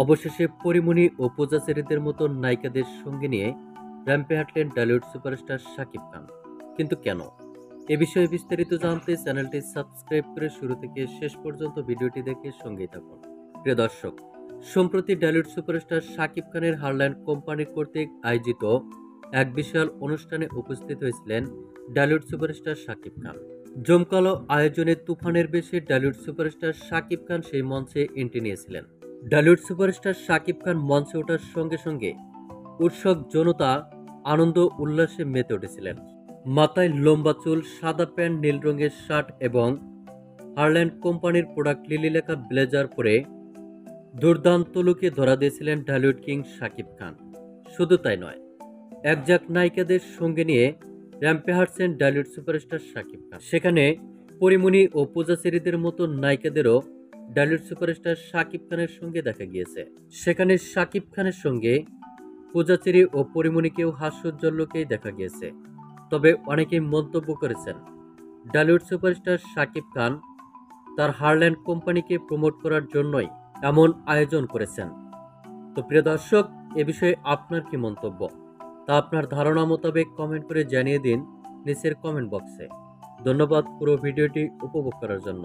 অবশেষে পরীমনি ও পূজাচেরীদের মতো নায়িকাদের সঙ্গে নিয়ে র্যাম্পে হাঁটলেন টলিউড সুপারস্টার শাকিব খান। কিন্তু কেন? এ বিষয়ে বিস্তারিত জানতে চ্যানেলটি সাবস্ক্রাইব করে শুরু থেকে শেষ পর্যন্ত ভিডিওটি দেখে সঙ্গেই থাকুন। প্রিয় দর্শক, সম্প্রতি টলিউড সুপারস্টার শাকিব খানের হারল্যান্ড কোম্পানি কর্তৃক আয়োজিত এক বিশাল অনুষ্ঠানে উপস্থিত হয়েছিলেন টলিউড সুপারস্টার শাকিব খান। জমকালো আয়োজনে তুফানের বেশে টলিউড সুপারস্টার শাকিব খান সেই মঞ্চে এন্ট্রি নিয়েছিলেন। টলিউড সুপারস্টার শাকিব খান মঞ্চে ওঠার সঙ্গে সঙ্গে উৎসুক জনতা আনন্দ উল্লাসে মেতে উঠেছিলেন। মাথায় লম্বা চুল, সাদা প্যান্ট, নীল রঙের শার্ট এবং হারল্যান্ড কোম্পানির প্রোডাক্ট লিলি লেখা ব্লেজার পরে দুর্দান্ত লুকে ধরা দিয়েছিলেন টলিউড কিং শাকিব খান। শুধু তাই নয়, একঝাঁক নায়িকাদের সঙ্গে নিয়ে র্যাম্পে হাঁটছেন টলিউড সুপারস্টার শাকিব খান। সেখানে পরীমনি ও পূজাচেরীদের মতো নায়িকাদেরও টলিউড সুপারস্টার শাকিব খানের সঙ্গে দেখা গিয়েছে। সেখানে শাকিব খানের সঙ্গে পূজাচেরী ও পরীমনিকেও হাস্যোজ্জ্বল লোকেই দেখা গিয়েছে। তবে অনেকেই মন্তব্য করেছেন, টলিউড সুপারস্টার শাকিব খান তার হারল্যান্ড কোম্পানিকে প্রমোট করার জন্যই এমন আয়োজন করেছেন। তো প্রিয় দর্শক, এ বিষয়ে আপনার কি মন্তব্য তা আপনার ধারণা মোতাবেক কমেন্ট করে জানিয়ে দিন নিচের কমেন্ট বক্সে। ধন্যবাদ পুরো ভিডিওটি উপভোগ করার জন্য।